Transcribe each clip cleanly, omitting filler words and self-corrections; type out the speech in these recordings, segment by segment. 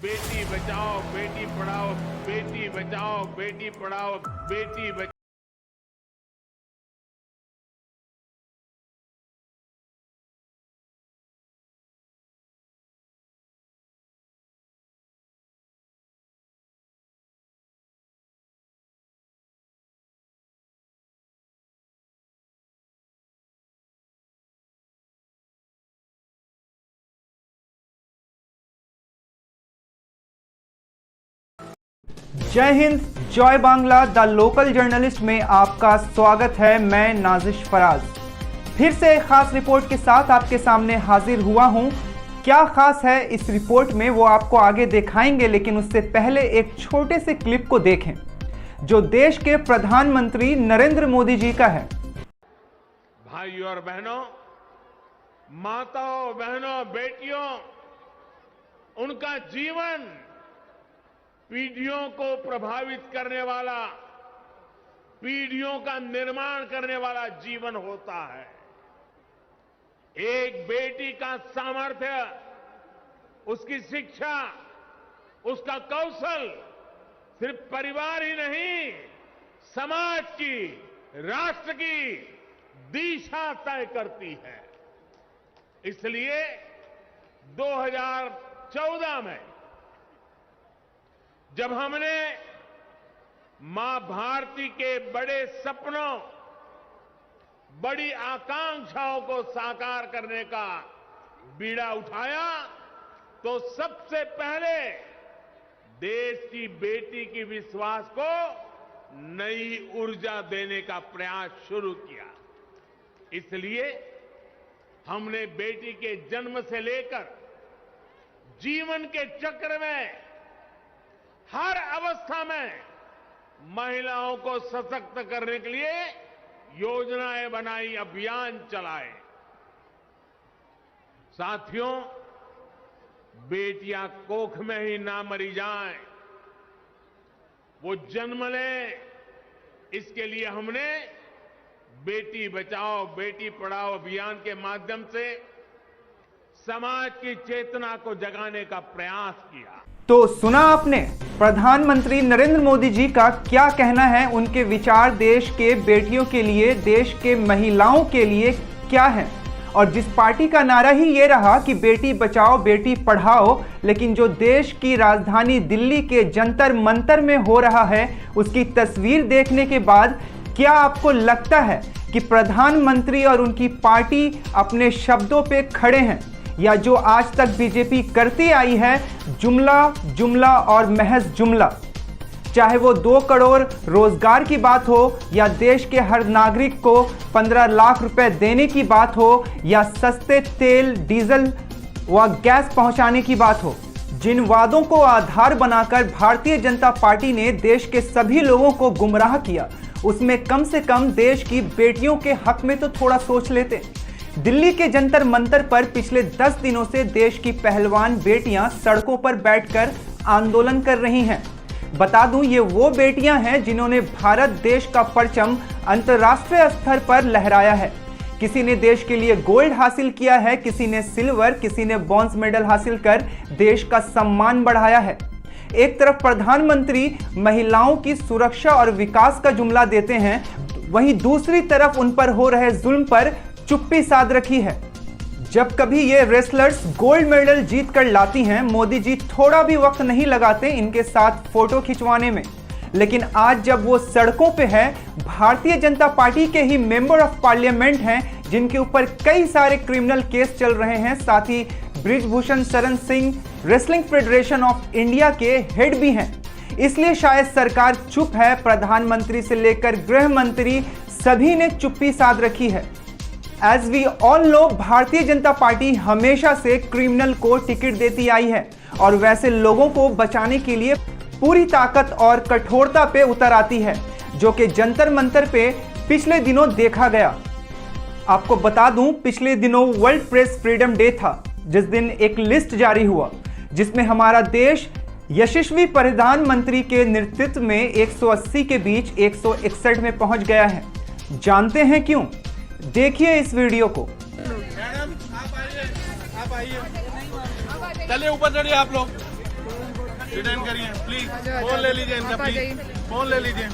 बेटी बचाओ बेटी पढ़ाओ, बेटी बचाओ बेटी पढ़ाओ, बेटी बचाओ। जय हिंद, जय Bangla, the local journalist में आपका स्वागत है। मैं नाजिश फराज फिर से एक खास रिपोर्ट के साथ आपके सामने हाजिर हुआ हूं। क्या खास है इस रिपोर्ट में वो आपको आगे दिखाएंगे, लेकिन उससे पहले एक छोटे से क्लिप को देखें जो देश के प्रधानमंत्री नरेंद्र मोदी जी का है। भाइयों और बहनों, माताओं बहनों बेटियों, उनका जीवन पीढ़ियों को प्रभावित करने वाला, पीढ़ियों का निर्माण करने वाला जीवन होता है। एक बेटी का सामर्थ्य, उसकी शिक्षा, उसका कौशल सिर्फ परिवार ही नहीं, समाज की, राष्ट्र की दिशा तय करती है। इसलिए 2014 में जब हमने मां भारती के बड़े सपनों, बड़ी आकांक्षाओं को साकार करने का बीड़ा उठाया, तो सबसे पहले देश की बेटी की विश्वास को नई ऊर्जा देने का प्रयास शुरू किया। इसलिए हमने बेटी के जन्म से लेकर जीवन के चक्र में हर अवस्था में महिलाओं को सशक्त करने के लिए योजनाएं बनाई, अभियान चलाए। साथियों, बेटियां कोख में ही ना मरी जाएं, वो जन्म लें, इसके लिए हमने बेटी बचाओ बेटी पढ़ाओ अभियान के माध्यम से समाज की चेतना को जगाने का प्रयास किया। तो सुना आपने प्रधानमंत्री नरेंद्र मोदी जी का क्या कहना है, उनके विचार देश के बेटियों के लिए, देश के महिलाओं के लिए क्या है। और जिस पार्टी का नारा ही ये रहा कि बेटी बचाओ बेटी पढ़ाओ, लेकिन जो देश की राजधानी दिल्ली के जंतर मंतर में हो रहा है, उसकी तस्वीर देखने के बाद क्या आपको लगता है कि प्रधानमंत्री और उनकी पार्टी अपने शब्दों पे खड़े हैं, या जो आज तक बीजेपी करती आई है जुमला जुमला और महज जुमला? चाहे वो 2 करोड़ रोजगार की बात हो, या देश के हर नागरिक को 15 लाख रुपए देने की बात हो, या सस्ते तेल डीजल व गैस पहुंचाने की बात हो, जिन वादों को आधार बनाकर भारतीय जनता पार्टी ने देश के सभी लोगों को गुमराह किया, उसमें कम से कम देश की बेटियों के हक में तो थोड़ा सोच लेते। दिल्ली के जंतर मंतर पर पिछले 10 दिनों से देश की पहलवान बेटियां सड़कों पर बैठकर आंदोलन कर रही हैं। बता दूं, ये वो बेटियां हैं जिन्होंने भारत देश का परचम अंतर्राष्ट्रीय स्तर पर लहराया है। किसी ने देश के लिए गोल्ड हासिल किया है, किसी ने सिल्वर, किसी ने ब्रॉन्ज मेडल हासिल कर देश का सम्मान बढ़ाया है। एक तरफ प्रधानमंत्री महिलाओं की सुरक्षा और विकास का जुमला देते हैं, वहीं दूसरी तरफ उन पर हो रहे जुल्म पर चुप्पी साध रखी है। जब कभी ये रेसलर्स गोल्ड मेडल जीत कर लाती हैं, मोदी जी थोड़ा भी वक्त नहीं लगाते इनके साथ फोटो खिंचवाने में। लेकिन आज जब वो सड़कों पे है, भारतीय जनता पार्टी के ही मेंबर ऑफ पार्लियामेंट हैं जिनके ऊपर कई सारे क्रिमिनल केस चल रहे हैं, साथ ही Brijbhushan Sharan Singh wrestling federation of India के हेड भी हैं, इसलिए शायद सरकार चुप है। प्रधानमंत्री से लेकर गृह मंत्री सभी ने चुप्पी साध रखी है। As we all know, Bharatiya Janata party हमेशा से क्रिमिनल को टिकट देती आई है और वैसे लोगों को बचाने के लिए पूरी ताकत और कठोरता पे उतर आती है, जो कि जंतर मंतर पे पिछले दिनों देखा गया। आपको बता दूं, पिछले दिनों वर्ल्ड प्रेस फ्रीडम डे था, जिस दिन एक लिस्ट जारी हुआ जिसमें हमारा देश यशस्वी प्रधानमंत्री के नेतृत्व में 180 के बीच 161 में पहुंच गया है। जानते हैं क्यों? देखिए इस वीडियो को। मैडम आप आइए, चलिए ऊपर चढ़िए आप लोग। डिटेन करिए प्लीज। फोन ले लीजिए इनका, प्लीज फोन ले लीजिए।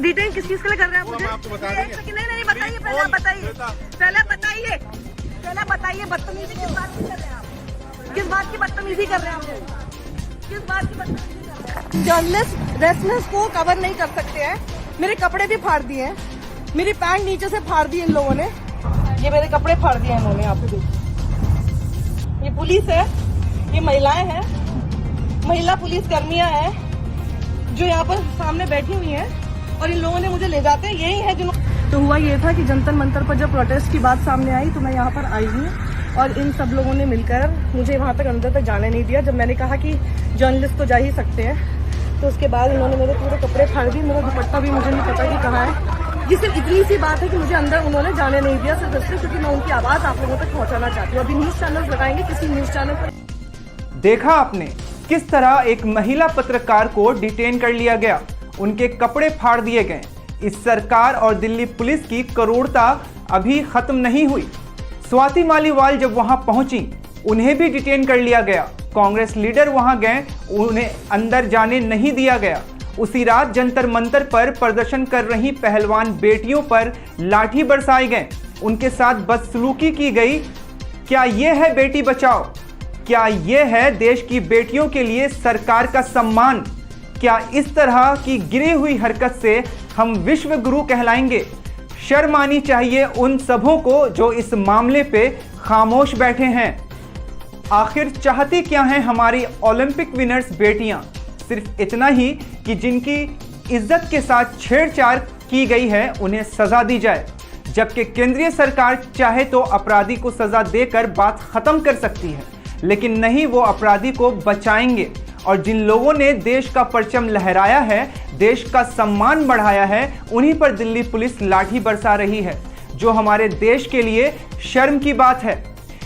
डिटेन किस चीज के लिए कर रहे हैं मुझे? आपको बता देंगे। नहीं बताइए, पहले बताइए, बदतमीजी किस बात की कर रहे हैं आप? किस बात की बदतमीजी कर रहे हैं आप? किस बात की बदतमीजी? जर्नलिस्ट रेस्टलेस को कवर नहीं कर सकते हैं। मेरे कपड़े भी फाड़ दिए हैं, मेरी पैंट नीचे से फाड़ दी इन लोगों ने। ये मेरे कपड़े फाड़ दिए इन्होंने, यहाँ पे देखिए। ये पुलिस है, ये महिलाएं हैं, महिला पुलिस कर्मियां हैं जो यहाँ पर सामने बैठी हुई हैं और इन लोगों ने मुझे ले जाते हैं। यही है जिन्होंने। तो हुआ ये था कि जंतर मंतर पर जब प्रोटेस्ट की बात सामने आई तो मैं यहाँ पर आई हूँ और इन सब लोगों ने मिलकर मुझे वहाँ तक अंदर तक जाने नहीं दिया। जब मैंने कहा कि जर्नलिस्ट तो जा ही सकते हैं तो उसके बाद उन्होंने मेरे पूरे कपड़े फाड़ दिए। मेरा दुपट्टा भी मुझे नहीं पता कि कहाँ है। ये सिर्फ इतनी सी बात है कि मुझे अंदर उन्होंने जाने नहीं दिया, सिर्फ इसलिए क्योंकि मैं उनकी आवाज़ आप लोगों तक पहुँचाना चाहती हूँ। अभी न्यूज़ चैनल लगाएंगे, किसी न्यूज़ चैनल पर। देखा आपने किस तरह एक महिला पत्रकार को डिटेन कर लिया गया, उनके कपड़े फाड़ दिए गए। इस सरकार और दिल्ली पुलिस की क्रूरता अभी खत्म नहीं हुई। स्वाति मालीवाल जब वहां पहुंची उन्हें भी डिटेन कर लिया गया। कांग्रेस लीडर वहां गए, उन्हें अंदर जाने नहीं दिया गया। उसी रात जंतर मंतर पर प्रदर्शन कर रही पहलवान बेटियों पर लाठी बरसाए गए, उनके साथ बदसलूकी की गई। क्या यह है बेटी बचाओ? क्या यह है देश की बेटियों के लिए सरकार का सम्मान? क्या इस तरह की गिरी हुई हरकत से हम विश्व गुरु कहलाएंगे? शर्म आनी चाहिए उन सबों को जो इस मामले पे खामोश बैठे हैं। आखिर चाहती क्या हैं हमारी ओलंपिक विनर्स बेटियां? सिर्फ इतना ही कि जिनकी इज्जत के साथ छेड़छाड़ की गई है उन्हें सजा दी जाए, जबकि केंद्रीय सरकार चाहे तो अपराधी को सजा देकर बात खत्म कर सकती है, लेकिन नहीं, वो अपराधी को बचाएंगे। और जिन लोगों ने देश का परचम लहराया है, देश का सम्मान बढ़ाया है, उन्हीं पर दिल्ली पुलिस लाठी बरसा रही है, जो हमारे देश के लिए शर्म की बात है।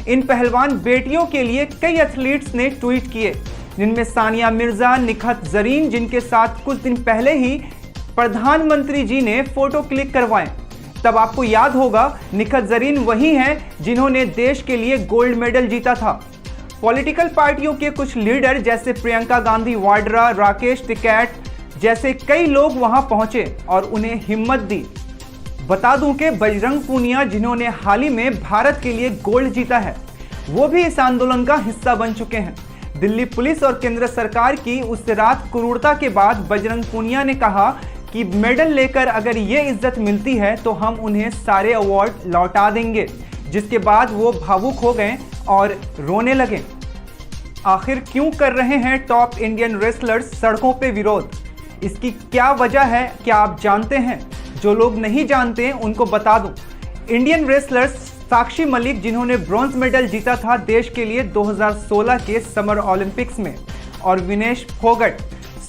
इन पहलवान बेटियों के लिए कई एथलीट्स ने ट्वीट किए, जिनमें सानिया मिर्जा, निखत जरीन, जिनके साथ कुछ दिन पहले ही प्रधानमंत्री जी ने फोटो क्लिक करवाए। तब आपको याद होगा, निखत जरीन वही हैं जिन्होंने देश के लिए गोल्ड मेडल जीता था। पॉलिटिकल पार्टियों के कुछ लीडर जैसे प्रियंका गांधी वाड्रा, राकेश टिकैत जैसे कई लोग वहां पहुंचे और उन्हें हिम्मत दी। बता दूं कि बजरंग पूनिया, जिन्होंने हाल ही में भारत के लिए गोल्ड जीता है, वो भी इस आंदोलन का हिस्सा बन चुके हैं। दिल्ली पुलिस और केंद्र सरकार की उस रात क्रूरता के बाद बजरंग पूनिया ने कहा कि मेडल लेकर अगर ये इज्जत मिलती है तो हम उन्हें सारे अवार्ड लौटा देंगे, जिसके बाद वो भावुक हो गए और रोने लगे। आखिर क्यों कर रहे हैं टॉप इंडियन रेसलर्स सड़कों पे विरोध? इसकी क्या वजह है, क्या आप जानते हैं? जो लोग नहीं जानते उनको बता दूं। इंडियन रेसलर्स साक्षी मलिक, जिन्होंने ब्रॉन्ज मेडल जीता था देश के लिए 2016 के समर ओलंपिक्स में, और विनेश फोगट,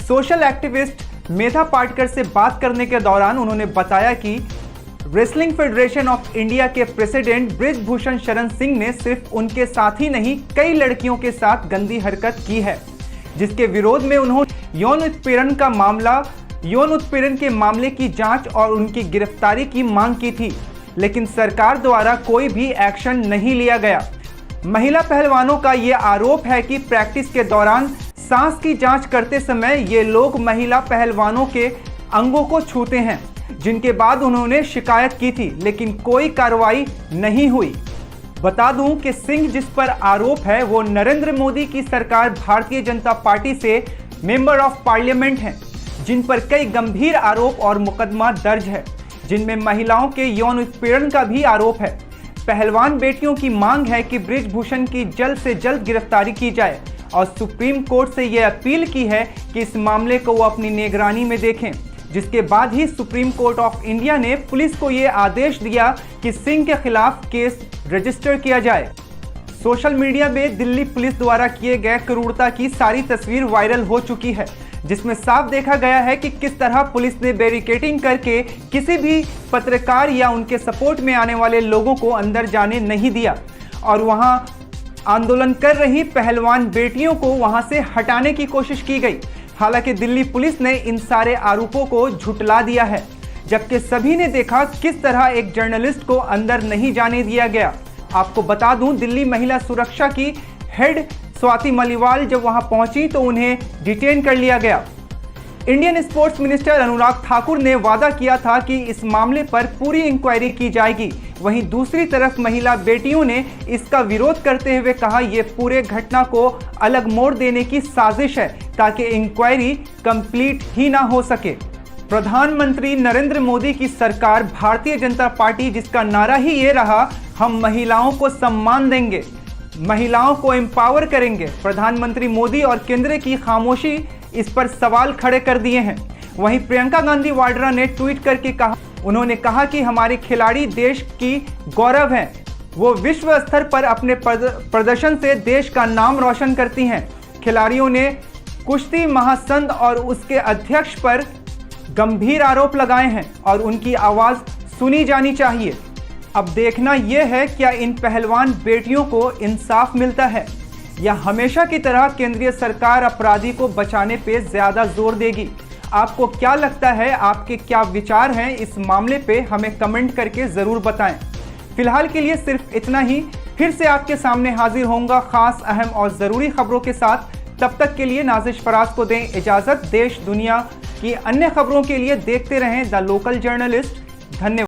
सोशल एक्टिविस्ट मेधा पाटकर से बात करने के दौरान उन्होंने बताया कि रेसलिंग फेडरेशन ऑफ इंडिया के प्रेसिडेंट बृजभूषण शरण सिंह ने सिर्फ उनके साथ ही नहीं, कई लड़कियों के साथ गंदी हरकत की है, जिसके विरोध में उन्होंने यौन उत्पीड़न के मामले की जांच और उनकी गिरफ्तारी की मांग की थी, लेकिन सरकार द्वारा कोई भी एक्शन नहीं लिया गया। महिला पहलवानों का ये आरोप है कि प्रैक्टिस के दौरान सांस की जांच करते समय ये लोग महिला पहलवानों के अंगों को छूते हैं, जिनके बाद उन्होंने शिकायत की थी, लेकिन कोई कार्रवाई नहीं हुई। बता दूं कि सिंह जिस पर आरोप है वो नरेंद्र मोदी की सरकार भारतीय जनता पार्टी से मेंबर ऑफ पार्लियामेंट हैं, जिन पर कई गंभीर आरोप और मुकदमा दर्ज है, जिनमें महिलाओं के यौन उत्पीड़न का भी आरोप है। पहलवान बेटियों की मांग है कि बृजभूषण की जल्द से जल्द गिरफ्तारी की जाए और सुप्रीम कोर्ट से यह अपील की है कि इस मामले को वो अपनी निगरानी में देखें, जिसके बाद ही सुप्रीम कोर्ट ऑफ इंडिया ने पुलिस को यह आदेश दिया कि सिंह के खिलाफ केस रजिस्टर किया जाए। सोशल मीडिया में दिल्ली पुलिस द्वारा किए गए क्रूरता की सारी तस्वीर वायरल हो चुकी है, जिसमें साफ देखा गया है कि किस तरह पुलिस ने बैरिकेडिंग करके किसी भी पत्रकार या उनके सपोर्ट में आने वाले लोगों को अंदर जाने नहीं दिया और वहां आंदोलन कर रही पहलवान बेटियों को वहां से हटाने की कोशिश की गई। हालांकि दिल्ली पुलिस ने इन सारे आरोपों को झुटला दिया है, जबकि सभी ने देखा किस तरह एक जर्नलिस्ट को अंदर नहीं जाने दिया गया। आपको बता दूं, दिल्ली महिला सुरक्षा की हेड स्वाति मलिवाल जब वहां पहुंची तो उन्हें डिटेन कर लिया गया। Indian sports minister Anurag Thakur ने वादा किया था कि इस मामले पर पूरी इंक्वायरी की जाएगी। वहीं दूसरी तरफ महिला बेटियों ने इसका विरोध करते हुए कहा यह पूरे घटना को अलग मोड़ देने की साजिश है ताकि इंक्वायरी कंप्लीट ही ना हो सके। प्रधानमंत्री नरेंद्र मोदी की सरकार भारतीय जनता पार्टी, जिसका नारा ही ये रहा, हम महिलाओं को सम्मान देंगे, महिलाओं को एम्पावर करेंगे। प्रधानमंत्री मोदी और केंद्र की खामोशी इस पर सवाल खड़े कर दिए हैं। वहीं प्रियंका गांधी वाड्रा ने ट्वीट करके कहा, उन्होंने कहा कि हमारे खिलाड़ी देश की गौरव हैं, वो विश्व स्तर पर अपने प्रदर्शन से देश का नाम रोशन करती हैं। खिलाड़ियों ने कुश्ती महासंघ और उसके अध्यक्ष पर गंभीर आरोप लगाए हैं और उनकी आवाज सुनी जानी चाहिए। अब देखना यह है क्या इन पहलवान बेटियों को इंसाफ मिलता है या हमेशा की तरह केंद्रीय सरकार अपराधी को बचाने पे ज्यादा जोर देगी। आपको क्या लगता है, आपके क्या विचार हैं इस मामले पे, हमें कमेंट करके जरूर बताएं। फिलहाल के लिए सिर्फ इतना ही, फिर से आपके सामने हाजिर होऊंगा खास, अहम और जरूरी खबरों के साथ। तब तक के लिए नाजिश फराज को दें इजाजत। देश दुनिया की अन्य खबरों के लिए देखते रहें द लोकल जर्नलिस्ट। धन्यवाद।